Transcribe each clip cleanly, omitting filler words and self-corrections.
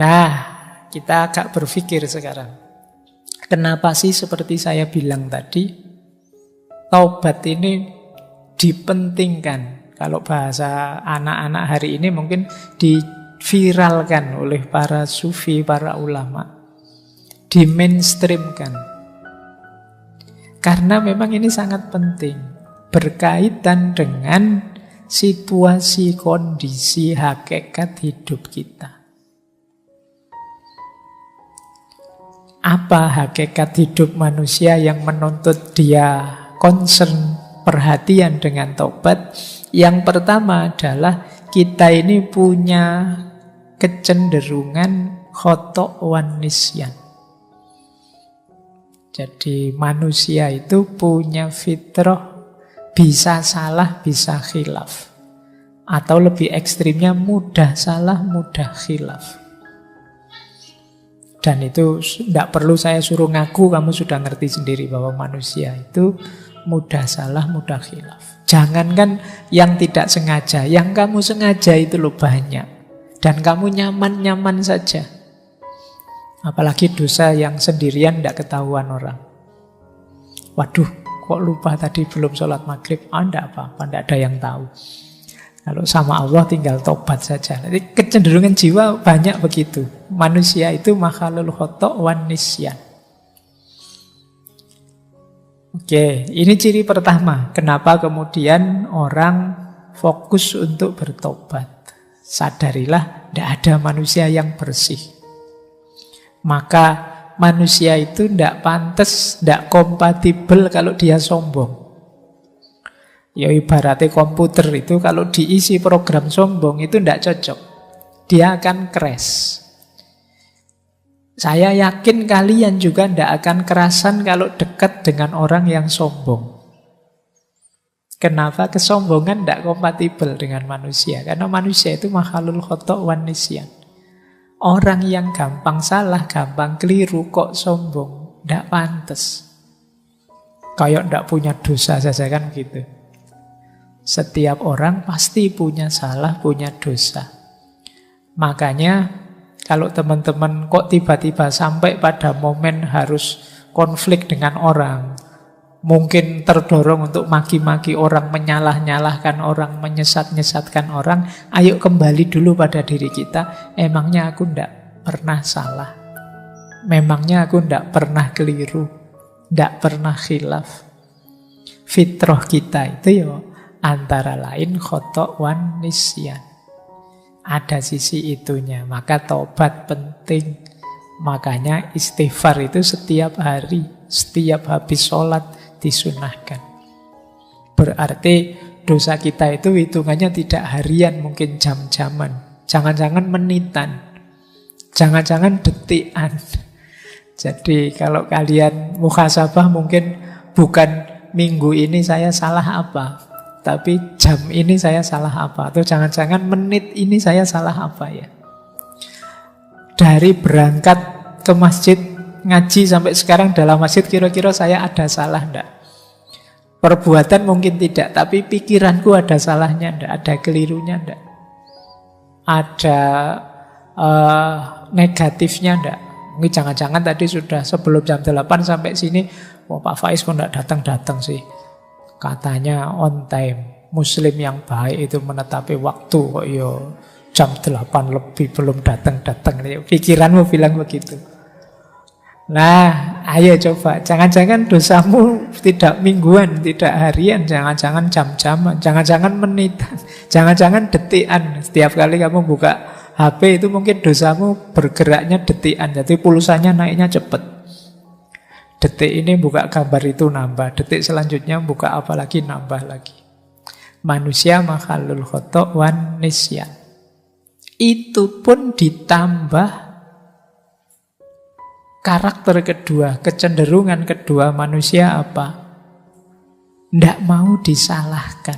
Nah, kita agak berpikir sekarang. Kenapa sih seperti saya bilang tadi, taubat ini dipentingkan. Kalau bahasa anak-anak hari ini mungkin diviralkan oleh para sufi, para ulama. Di-mainstreamkan. Karena memang ini sangat penting. Berkaitan dengan situasi, kondisi, hakikat hidup kita. Apa hakikat hidup manusia yang menuntut dia concern, perhatian dengan taubat? Yang pertama adalah kita ini punya kecenderungan khoto' wan nisyan. Jadi manusia itu punya fitrah bisa salah, bisa khilaf. Atau lebih ekstrimnya mudah salah, mudah khilaf. Dan itu tidak perlu saya suruh ngaku, kamu sudah ngerti sendiri bahwa manusia itu mudah salah, mudah khilaf. Jangankan yang tidak sengaja, yang kamu sengaja itu loh banyak. Dan kamu nyaman-nyaman saja. Apalagi dosa yang sendirian tidak ketahuan orang. Waduh, kok lupa tadi belum sholat maghrib? Tidak apa-apa, tidak ada yang tahu. Kalau sama Allah tinggal tobat saja. Jadi kecenderungan jiwa banyak begitu. Manusia itu makhalul khoto' wan nisyan. Oke, ini ciri pertama. Kenapa kemudian orang fokus untuk bertobat? Sadarilah, tidak ada manusia yang bersih. Maka manusia itu tidak pantas, tidak kompatibel kalau dia sombong. Ya ibaratnya komputer itu kalau diisi program sombong itu tidak cocok. Dia akan crash. Saya yakin kalian juga tidak akan kerasan kalau dekat dengan orang yang sombong. Kenapa? Kesombongan tidak kompatibel dengan manusia. Karena manusia itu makhalul khoto' wan nisyan. Orang yang gampang salah, gampang keliru kok sombong, tidak pantas. Kayak tidak punya dosa saja kan gitu. Setiap orang pasti punya salah, punya dosa. Makanya kalau teman-teman kok tiba-tiba sampai pada momen harus konflik dengan orang, mungkin terdorong untuk maki-maki orang, menyalah-nyalahkan orang, menyesat-nyesatkan orang, ayo kembali dulu pada diri kita. Emangnya aku tidak pernah salah? Memangnya aku tidak pernah keliru? Tidak pernah khilaf? Fitrah kita itu ya antara lain khoto' wan nisyan. Ada sisi itunya. Maka taubat penting. Makanya istighfar itu setiap hari, setiap habis sholat disunahkan. Berarti dosa kita itu hitungannya tidak harian, mungkin jam-jaman. Jangan-jangan menitan. Jangan-jangan detikan. Jadi kalau kalian muhasabah mungkin bukan minggu ini saya salah apa, tapi jam ini saya salah apa. Atau jangan-jangan menit ini saya salah apa ya. Dari berangkat ke masjid ngaji sampai sekarang dalam masjid kira-kira saya ada salah enggak? Perbuatan mungkin tidak, tapi pikiranku ada salahnya enggak? Ada kelirunya enggak? Ada negatifnya enggak? Mungkin jangan-jangan tadi sudah sebelum jam 8 sampai sini, Pak Faiz kok enggak datang-datang sih? Katanya on time. Muslim yang baik itu menetapi waktu kok yo jam 8 lebih belum datang-datang. Pikiranmu bilang begitu. Nah, ayo coba. Jangan-jangan dosamu tidak mingguan, tidak harian, jangan-jangan jam-jaman, jangan-jangan menitan, jangan-jangan detikan. Setiap kali kamu buka HP itu mungkin dosamu bergeraknya detikan. Jadi pulsanya naiknya cepat. Detik ini buka gambar itu nambah, detik selanjutnya buka apa lagi nambah lagi. Manusia makhalul khoto' wan nisyan. Itu pun ditambah karakter kedua, kecenderungan kedua manusia apa? Tidak mau disalahkan.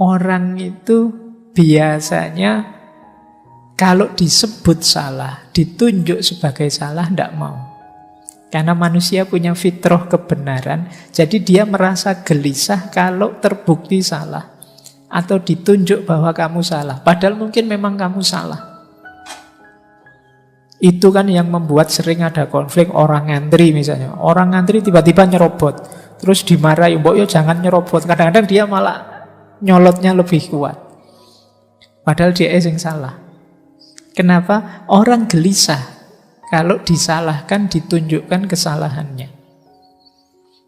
Orang itu biasanya kalau disebut salah, ditunjuk sebagai salah, tidak mau. Karena manusia punya fitrah kebenaran, jadi dia merasa gelisah kalau terbukti salah. Atau ditunjuk bahwa kamu salah. Padahal mungkin memang kamu salah. Itu kan yang membuat sering ada konflik orang ngantri misalnya. Orang ngantri tiba-tiba nyerobot. Terus dimarahi, mbok yo jangan nyerobot. Kadang-kadang dia malah nyolotnya lebih kuat. Padahal dia yang salah. Kenapa? Orang gelisah kalau disalahkan, ditunjukkan kesalahannya.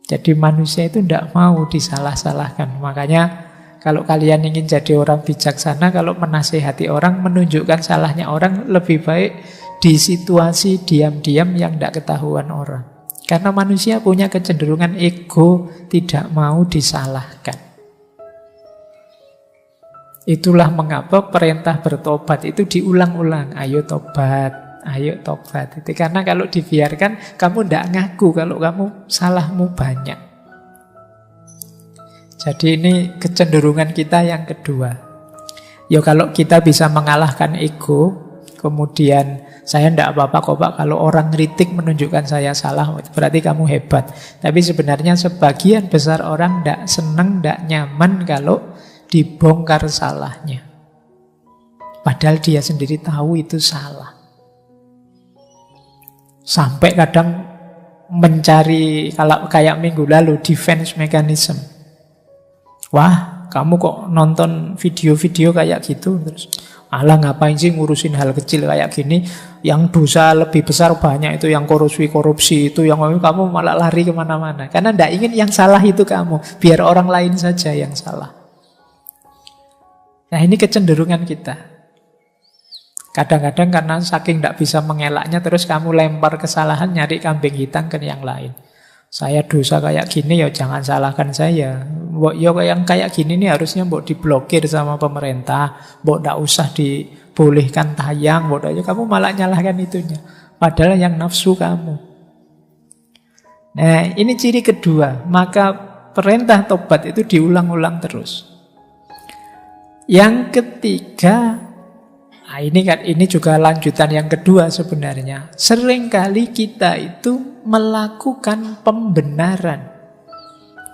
Jadi manusia itu tidak mau disalah-salahkan. Makanya kalau kalian ingin jadi orang bijaksana, kalau menasihati orang, menunjukkan salahnya orang, lebih baik di situasi diam-diam yang tidak ketahuan orang. Karena manusia punya kecenderungan ego, tidak mau disalahkan. Itulah mengapa perintah bertobat itu diulang-ulang. Ayo tobat, ayo tobat. Itu karena kalau dibiarkan, kamu tidak ngaku kalau kamu salahmu banyak. Jadi ini kecenderungan kita yang kedua. Ya kalau kita bisa mengalahkan ego, kemudian saya tidak apa-apa kok Pak, kalau orang kritik menunjukkan saya salah, berarti kamu hebat. Tapi sebenarnya sebagian besar orang tidak senang, tidak nyaman kalau dibongkar salahnya. Padahal dia sendiri tahu itu salah. Sampai kadang mencari, kalau kayak minggu lalu, defense mechanism. Wah, kamu kok nonton video-video kayak gitu? Terus, alah ngapain sih ngurusin hal kecil kayak gini? Yang dosa lebih besar banyak itu, yang korupsi itu, yang kamu malah lari kemana-mana. Karena tidak ingin yang salah itu kamu, biar orang lain saja yang salah. Nah ini kecenderungan kita. Kadang-kadang karena saking tidak bisa mengelaknya, terus kamu lempar kesalahan, nyari kambing hitam ke yang lain. Saya dosa kayak gini, ya jangan salahkan saya. Ya yang kayak gini nih harusnya mbok diblokir sama pemerintah, mbok tidak usah dibolehkan tayang, mbok ya kamu malah nyalahkan itunya. Padahal yang nafsu kamu. Nah ini ciri kedua. Maka perintah tobat itu diulang-ulang terus. Yang ketiga, nah ini juga lanjutan yang kedua sebenarnya. Seringkali kita itu melakukan pembenaran.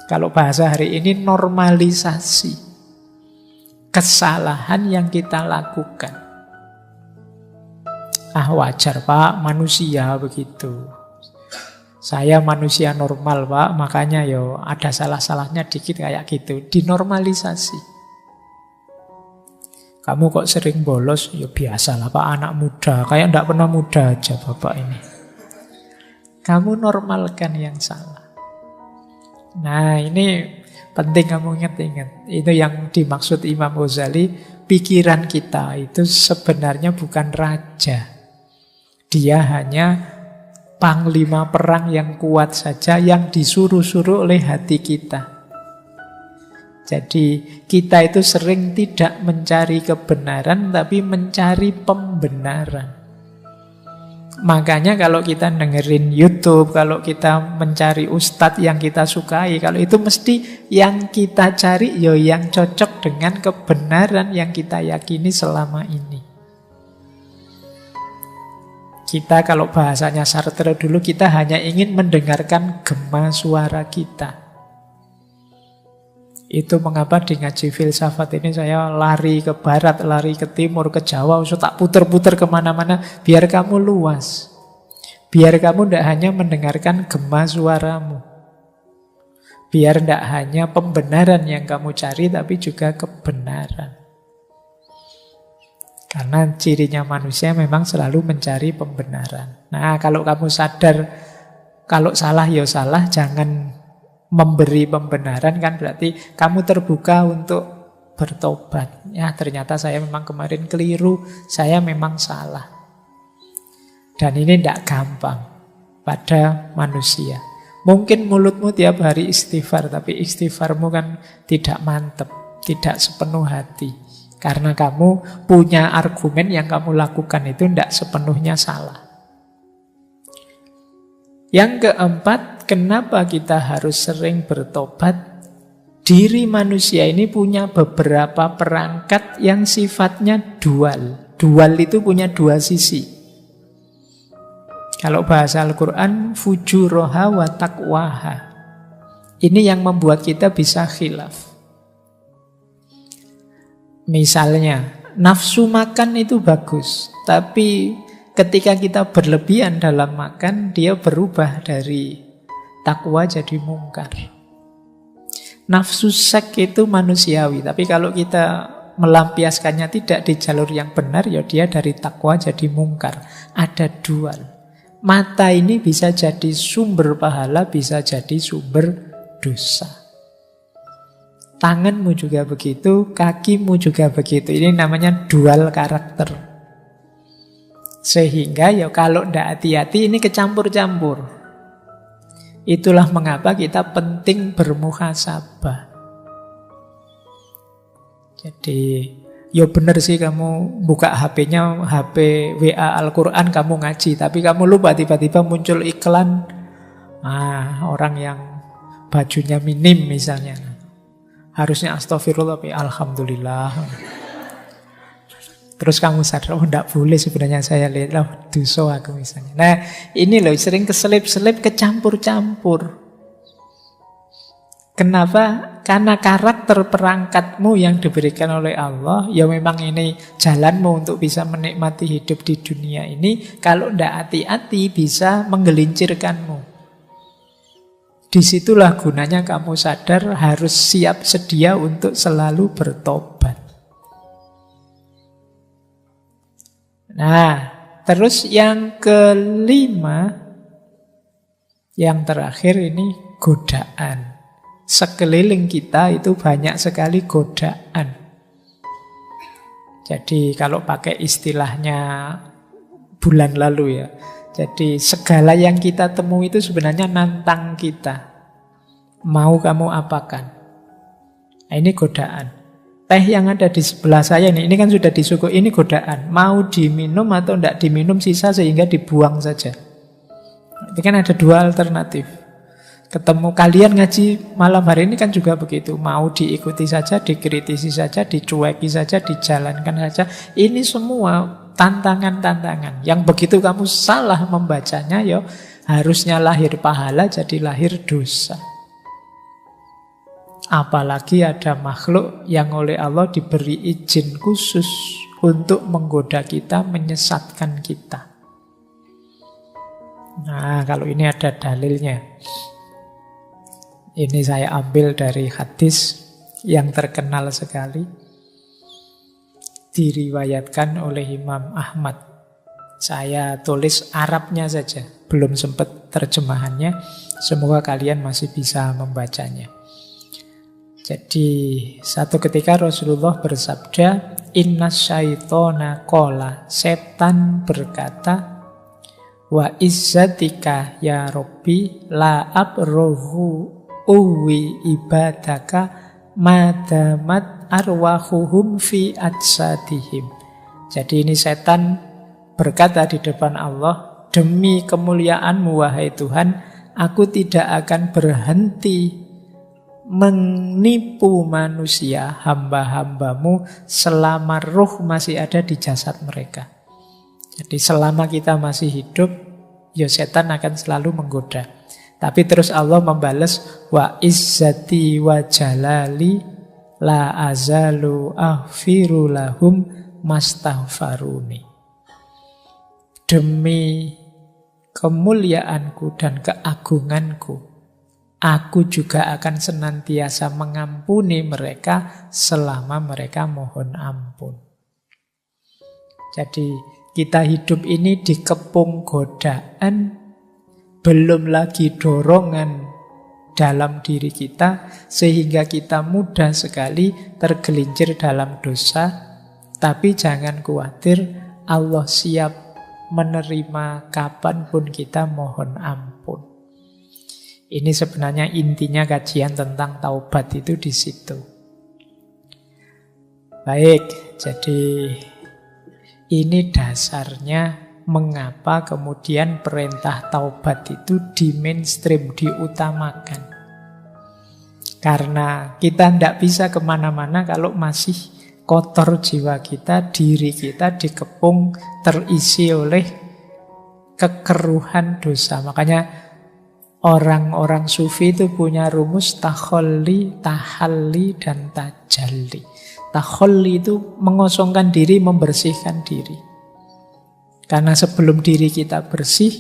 Kalau bahasa hari ini normalisasi kesalahan yang kita lakukan. Ah wajar Pak, manusia begitu. Saya manusia normal Pak, makanya ada salah-salahnya dikit kayak gitu. Dinormalisasi. Kamu kok sering bolos? Ya biasalah Pak, anak muda. Kayak tidak pernah muda aja Bapak ini. Kamu normalkan yang salah. Nah ini penting kamu ingat-ingat. Itu yang dimaksud Imam Ghazali. Pikiran kita itu sebenarnya bukan raja. Dia hanya panglima perang yang kuat saja, yang disuruh-suruh oleh hati kita. Jadi kita itu sering tidak mencari kebenaran, tapi mencari pembenaran. Makanya kalau kita dengerin YouTube, kalau kita mencari ustadz yang kita sukai, kalau itu mesti yang kita cari yang cocok dengan kebenaran yang kita yakini selama ini. Kita kalau bahasanya Sartre dulu, kita hanya ingin mendengarkan gema suara kita. Itu mengapa di ngaji filsafat ini saya lari ke barat, lari ke timur, ke Jawa, tak puter-puter kemana-mana, biar kamu luas. Biar kamu tidak hanya mendengarkan gema suaramu. Biar tidak hanya pembenaran yang kamu cari, tapi juga kebenaran. Karena cirinya manusia memang selalu mencari pembenaran. Nah kalau kamu sadar, kalau salah ya salah, jangan memberi pembenaran, kan berarti kamu terbuka untuk bertobat. Ya ternyata saya memang kemarin keliru, saya memang salah. Dan ini tidak gampang pada manusia. Mungkin mulutmu tiap hari istighfar, tapi istighfarmu kan tidak mantap, tidak sepenuh hati. Karena kamu punya argumen yang kamu lakukan itu tidak sepenuhnya salah. Yang keempat, kenapa kita harus sering bertobat? Diri manusia ini punya beberapa perangkat yang sifatnya dual. Dual itu punya dua sisi. Kalau bahasa Al-Quran, fujuroha wa taqwaha. Ini yang membuat kita bisa khilaf. Misalnya, nafsu makan itu bagus, tapi ketika kita berlebihan dalam makan, dia berubah dari takwa jadi mungkar. Nafsu seks itu manusiawi, tapi kalau kita melampiaskannya tidak di jalur yang benar, ya dia dari takwa jadi mungkar. Ada dual. Mata ini bisa jadi sumber pahala, bisa jadi sumber dosa. Tanganmu juga begitu, kakimu juga begitu. Ini namanya dual karakter. Sehingga ya kalau tidak hati-hati ini kecampur-campur. Itulah mengapa kita penting bermuhasabah. Jadi, ya benar sih kamu buka HP-nya, HP WA Al-Quran kamu ngaji, tapi kamu lupa tiba-tiba muncul iklan orang yang bajunya minim misalnya. Harusnya astagfirullah, tapi alhamdulillah. Terus kamu sadar, tidak boleh sebenarnya saya lihat, dosa aku misalnya. Nah, ini loh sering keselip-selip, kecampur-campur. Kenapa? Karena karakter perangkatmu yang diberikan oleh Allah, ya memang ini jalanmu untuk bisa menikmati hidup di dunia ini. Kalau tidak hati-hati bisa menggelincirkanmu. Disitulah gunanya kamu sadar harus siap sedia untuk selalu bertobat. Nah, terus yang kelima, yang terakhir ini godaan. Sekeliling kita itu banyak sekali godaan. Jadi kalau pakai istilahnya bulan lalu ya, jadi segala yang kita temui itu sebenarnya nantang kita. Mau kamu apakan? Nah, ini godaan. Teh yang ada di sebelah saya ini kan sudah disuguh, ini godaan. Mau diminum atau tidak diminum sisa sehingga dibuang saja. Itu kan ada dua alternatif. Ketemu kalian ngaji malam hari ini kan juga begitu. Mau diikuti saja, dikritisi saja, dicueki saja, dijalankan saja. Ini semua tantangan-tantangan. Yang begitu kamu salah membacanya, ya harusnya lahir pahala jadi lahir dosa. Apalagi ada makhluk yang oleh Allah diberi izin khusus untuk menggoda kita, menyesatkan kita. Nah, kalau ini ada dalilnya. Ini saya ambil dari hadis yang terkenal sekali. Diriwayatkan oleh Imam Ahmad. Saya tulis Arabnya saja, belum sempat terjemahannya. Semoga kalian masih bisa membacanya. Jadi satu ketika Rasulullah bersabda, Inna syaitona qala, setan berkata, wa izzatika ya Rabbi la abrohu uwi ibadaka madamat arwahuhum fi ajsadihim. Jadi ini setan berkata di depan Allah, demi kemuliaan-Mu wahai Tuhan, aku tidak akan berhenti menipu manusia, hamba-hambamu, selama ruh masih ada di jasad mereka. Jadi selama kita masih hidup, ya setan akan selalu menggoda. Tapi terus Allah membalas, wa izzati wa jalali la azalu aghfiru lahum mastaghfaruni. Demi kemuliaanku dan keagunganku, aku juga akan senantiasa mengampuni mereka selama mereka mohon ampun. Jadi kita hidup ini dikepung godaan, belum lagi dorongan dalam diri kita, sehingga kita mudah sekali tergelincir dalam dosa. Tapi jangan khawatir, Allah siap menerima kapanpun kita mohon ampun. Ini sebenarnya intinya kajian tentang taubat itu di situ. Baik, jadi ini dasarnya mengapa kemudian perintah taubat itu di mainstream, diutamakan. Karena kita tidak bisa kemana-mana kalau masih kotor jiwa kita, diri kita dikepung, terisi oleh kekeruhan dosa. Makanya orang-orang sufi itu punya rumus takholli, tahalli, dan tajalli. Takholli itu mengosongkan diri, membersihkan diri. Karena sebelum diri kita bersih,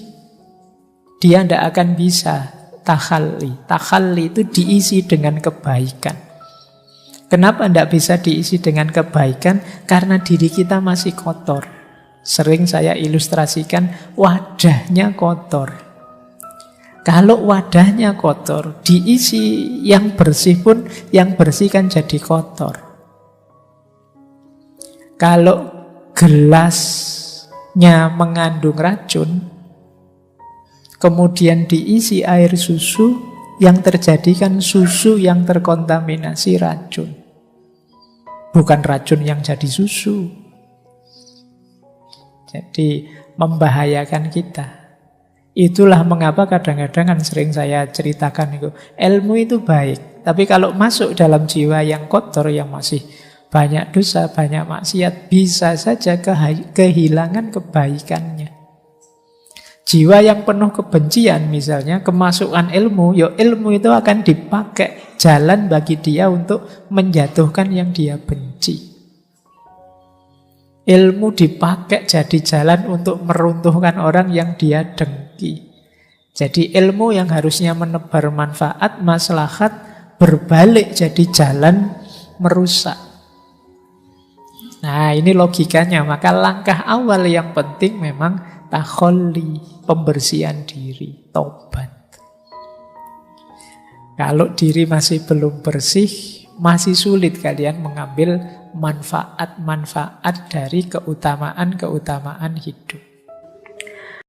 dia tidak akan bisa takhalli. Takhalli itu diisi dengan kebaikan. Kenapa tidak bisa diisi dengan kebaikan? Karena diri kita masih kotor. Sering saya ilustrasikan, wadahnya kotor. Kalau wadahnya kotor, diisi yang bersih pun, yang bersih kan jadi kotor. Kalau gelasnya mengandung racun, kemudian diisi air susu, yang terjadi kan susu yang terkontaminasi racun. Bukan racun yang jadi susu. Jadi membahayakan kita. Itulah mengapa kadang-kadang kan sering saya ceritakan itu, ilmu itu baik, tapi kalau masuk dalam jiwa yang kotor, yang masih banyak dosa, banyak maksiat, bisa saja kehilangan kebaikannya. Jiwa yang penuh kebencian misalnya, kemasukan ilmu, ya ilmu itu akan dipakai jalan bagi dia untuk menjatuhkan yang dia benci. Ilmu dipakai jadi jalan untuk meruntuhkan orang yang dia dengki. Jadi ilmu yang harusnya menebar manfaat, maslahat, berbalik jadi jalan merusak. Nah, ini logikanya. Maka langkah awal yang penting memang takholli, pembersihan diri, tobat. Kalau diri masih belum bersih, masih sulit kalian mengambil manfaat-manfaat dari keutamaan-keutamaan hidup.